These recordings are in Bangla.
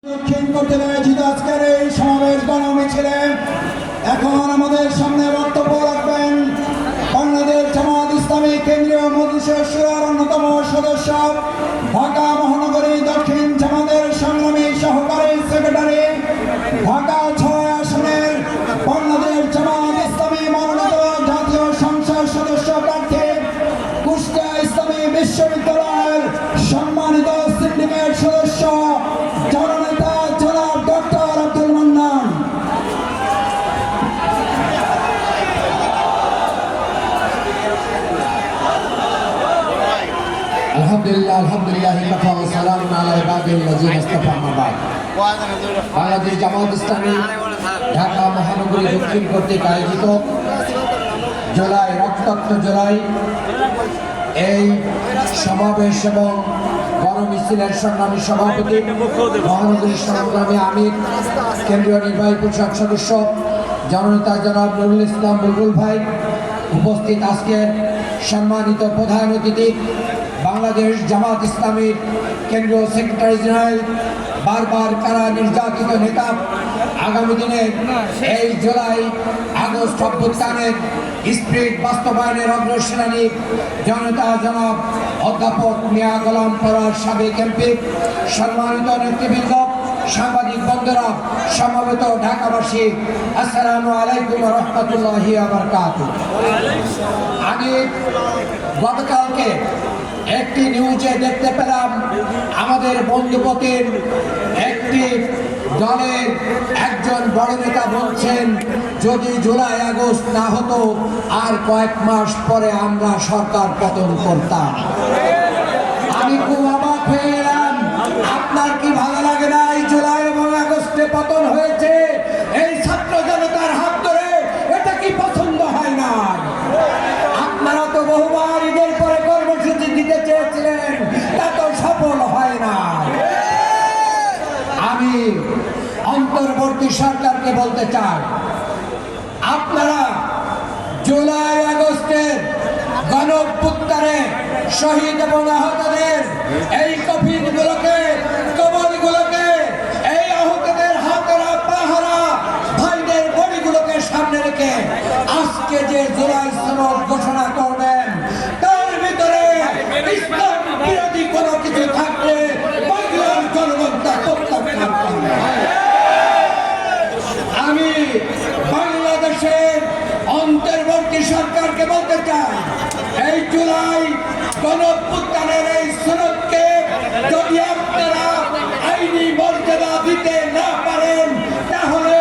দক্ষিণ করতে আয়োজিত আজকের এই সমাবেশ গণমিছিলে এখন আমাদের সামনে বক্তব্য রাখবেন বাংলাদেশ জামাত ইসলামী কেন্দ্রীয় মজলিসের শুরার অন্যতম সদস্য ঢাকা মহানগরী দক্ষিণ জামাতের সংগ্রামী সহকারী সেক্রেটারি ঢাকা ৬ আসনের বাংলাদেশ জামাত ইসলামী মনোনীত জাতীয় সংসদ সদস্য প্রার্থী কুষ্টিয়া ইসলামী বিশ্ববিদ্যালয়ের সম্মানিত সিন্ডিকেট সদস্য জননেতা জনাব ডক্টর আব্দুল মান্নান। বাংলাদেশ জামাত ইসলামী ঢাকা মহানগরী দক্ষিণ কর্তৃক আয়োজিত জুলাই রক্তাক্ত জুলাই এই সমাবেশ এবং গণমিছিলের সংগ্রামী সভাপতি মহানগরী সংগ্রামী আমির কেন্দ্রীয় নির্বাহী পরিষদ সদস্য জননেতা জনাব নুরুল ইসলাম বুলবুল ভাই, উপস্থিত আজকের সম্মানিত প্রধান অতিথি বাংলাদেশ জামাত ইসলামীর কেন্দ্রীয় সেক্রেটারি জেনারেল, বারবার কারা নির্যাতিত নেতা, আগামী দিনে এই জুলাই আগস্ট অভ্যুত্থানের স্পিরিট বাস্তবায়নের অগ্রসেনানী জনতা জনাব অধ্যাপক মিয়া গোলাম পরার সাবেক এমপি, সম্মানিত নেতৃবৃন্দ, সাংবাদিক বন্ধুরা, সমবেত ঢাকাবাসী, আসসালামু আলাইকুম ওয়া রাহমাতুল্লাহি ওয়া বারাকাতুহু। আমি গতকালকে একটি নিউজে দেখতে পেলাম আমাদের বন্ধুপতির একটি দলের একজন বড় নেতা বলছেন যদি জুলাই আগস্ট না হতো আর কয়েক মাস পরে আমরা সরকার পতন করতাম। আমি খুব অবাক হয়ে গেলাম। আপনার কি ভালো লাগে না এই জুলাই এবং আগস্টে পতন হয়েছে এই ছাত্র জনতার হাত ধরে? এটা কি পছন্দ হয় না? আপনারা তো বহুবার ঈদের পরে কর্মসূচি দিতে চেয়েছিলেন, তা তো সফল হয় না। আমি অন্তর্বর্তী সরকারকে বলতে চাই, আপনারা জুলাই আগস্টের গণঅভ্যুত্থানে শহীদ এবং আহতদের এই কফিনগুলোকে, কবরগুলোকে, এই আহতদের হাতেরা পাহারা ভাইদের বডিগুলোকে সামনে রেখে আজকে যে জুলাই সনদ ঘোষণা করবেন তার ভিতরে ইসলাম বিরোধী কোনো কিছু থাকলে বাংলার জনগণ তা প্রত্যাখ্যান করবে। আমি বাংলাদেশের অন্তর্বর্তী সরকারকে বলতে চাই, এই জুলাই গণঅভ্যুত্থানের এই সনদকে যদি আপনারা আইনি মর্যাদা দিতে না পারেন তাহলে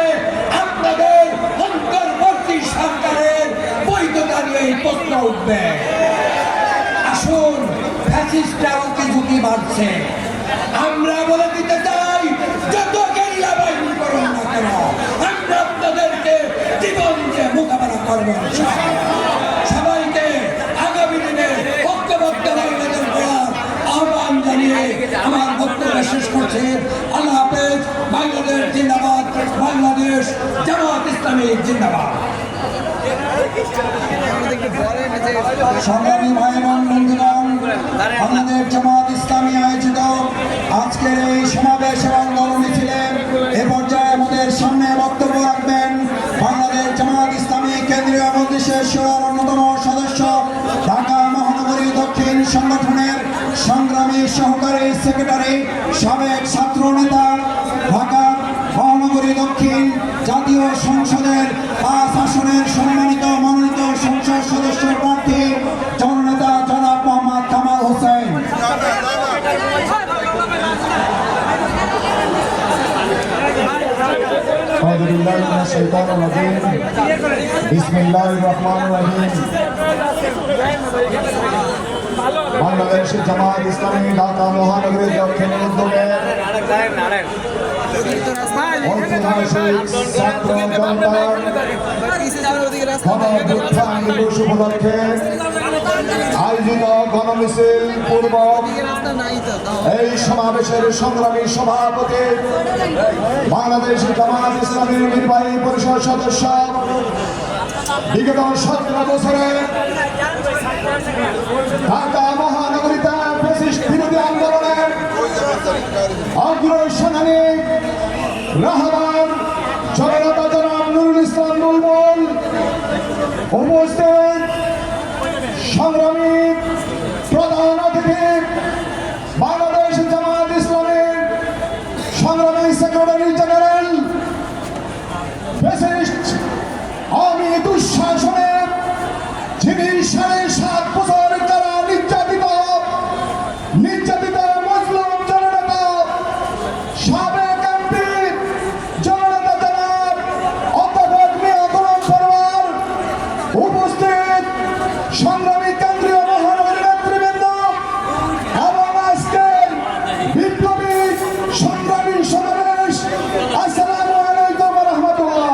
আপনাদের অন্তর্বর্তী সরকারের বৈধতা নিয়ে প্রশ্ন উঠবে। আসুন, ফ্যাসিস্টরা উঁকি ঝুঁকি মারছে, আমরা বলে দিতে চাই যত গেরিলা বাহিনী করুন না কেন আমরা আপনাদেরকে জীবন যে মোকাবেলা করবো। সবাইকে আগামী দিনে ঐক্যবদ্ধ বাংলাদেশ করার আহ্বান জানিয়ে আমার বক্তব্য শেষ করছে। আল্লাহ হাফেজ। বাংলাদেশ জিন্দাবাদ, বাংলাদেশ জামাত ইসলামী জিন্দাবাদ। সংগ্রামী ভাই এবং বন্ধুগণ, বাংলাদেশ জামাত ইসলামী আয়োজিত আজকের এই সমাবেশ এবং গণমিছিলে এ পর্যায়ে আমাদের সামনে বক্তব্য রাখবেন বাংলাদেশ জামাত ইসলামী কেন্দ্রীয় মজলিসের শুরার অন্যতম সদস্য ঢাকা মহানগরী দক্ষিণ সংগঠনের সংগ্রামী সহকারী সেক্রেটারি, সাবেক ছাত্র নেতা, ঢাকা মহানগরী দক্ষিণ জাতীয় সংসদের ৫ আসনের সম্মানিত মনোনীত সংসদ সদস্য প্রার্থী জননেতা জনাব মোহাম্মদ কামাল হোসেন। বাংলাদেশ জামাত ইসলামী ঢাকা মহানগরী দক্ষিণ উদ্যোগে ঐতিহাসিক ছাত্র জনতার গণঅভ্যুত্থান দিবস উপলক্ষে আয়োজিত গণমিছিল পূর্বক এই সমাবেশের সংগ্রামী সভাপতি বাংলাদেশ জামাত ইসলামীর নির্বাহী পরিষদ সদস্য, বিগত 17 বছরে ঢাকা মহানগরীতে ফ্যাসিস্ট বিরোধী আন্দোলনের অগ্রসেনানী রাহবার জনতা জনাব নুরুল ইসলাম বুলবুল, উপস্থিত সংগ্রামী প্রধান অতিথি বাংলাদেশ জামায়াত ইসলামের সংগ্রামী সেক্রেটারি জেনারেল, ফ্যাসিস্ট আওয়ামী দুঃশাসনে যিনি 7.5 বছর যারা নির্যাতিত মজলুম জননেতা, সাবেক এমপি জননেতা জনাব অধ্যাপক মিয়া গোলাম পরোয়ার, উপস্থিত সংগ্রামী কেন্দ্রীয় মহানগরী নেতৃবৃন্দ এবং আজকের বিপ্লবী সংগ্রামী সমাবেশ, আসসালামু আলাইকুম ওয়া রাহমাতুল্লাহ।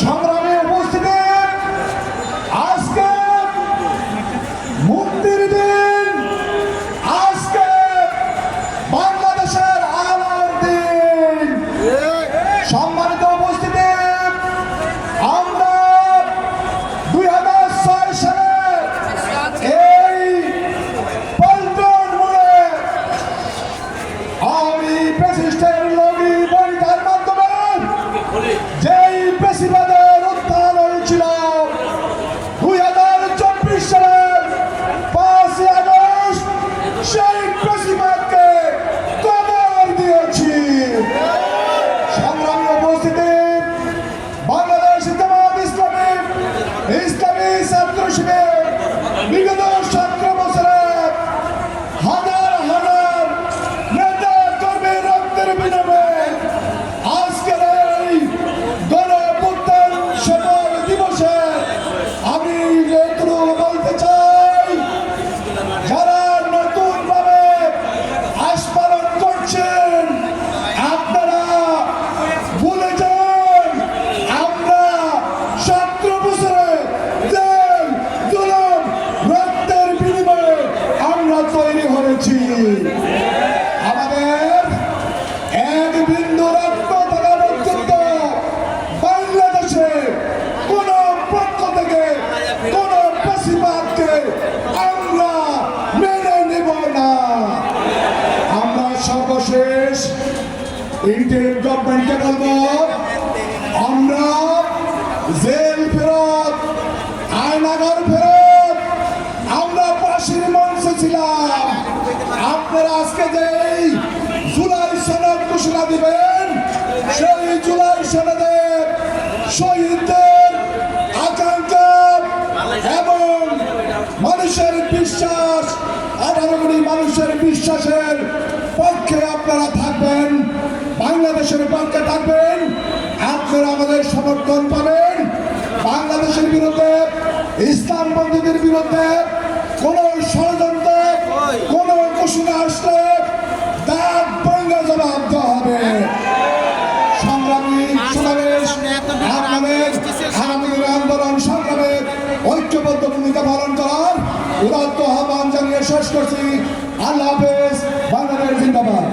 সংগ্রামী উপস্থিতি, আজকে মুক্তির দিন, আজকে বাংলাদেশের আলোর দিন। সম্মানিত উপস্থিতি, আমরা 2006 সালে এই পল্টন মোড়ে আওয়ামী ফ্যাসিস্টের লগি বৈঠার মাধ্যমে যেই বেশিবাদের উত্থান হয়েছিল, 2024 সালের 5 আগস্ট সেই বেশিবাদকে কবর দিয়েছি। সংগ্রামী উপস্থিতি, বাংলাদেশ জামায়াত ইসলামী ইসলামী ছাত্র শিবির বিগত 17 বছরে হাজার হাজার নেতা কর্মী রক্তের বিনিময়ে আজকের এই গণঅভ্যুত্থান সফল দিবসে আমি এটুকু বলতে চাই, যারা নতুন ভাবে আস্ফালন করছেন, আপনারা ভুলে যান আমরা 17 বছরে জেল জুলুম রক্তের বিনিময়ে আমরা তৈরি হয়েছি। আমাদের এক বিন্দু রক্ত থাকা পর্যন্ত বাংলাদেশে কোন পক্ষ থেকে কোন বেশিবাদকে আমরা মেনে নেব না। আমরা সর্বশেষ ইন্টারিম গভর্নমেন্টকে বলবো, আমরা জেল ফেরত, আয়নাঘর ফেরত, আমরা ফাঁসির মঞ্চে ছিলাম। আপনারা আজকে যেই জুলাই সনদ ঘোষণা দিবেন, সেই জুলাই সনদে শহীদদের আকাঙ্ক্ষা এবং মানুষের বিশ্বাস, 18 কোটি মানুষের বিশ্বাসের পক্ষে আপনারা থাকবেন, বাংলাদেশের পক্ষে থাকবেন, আপনারা আমাদের সমর্থন পাবেন। বাংলাদেশের বিরুদ্ধে, ইসলামপন্থীদের বিরুদ্ধে কোন ষড়যন্ত্র, কোন ঘোষণা আসলে দাঁত ভেঙে জবাব দেওয়া হবে। সংগ্রামী সমাবেশ, আমাদের আন্দোলন সংগ্রামে ঐক্যবদ্ধ ভূমিকা পালন করার উদাত্ত আহ্বান জানিয়ে শেষ করছি। আল্লাহ হাফেজ। বাংলাদেশ জিন্দাবাদ।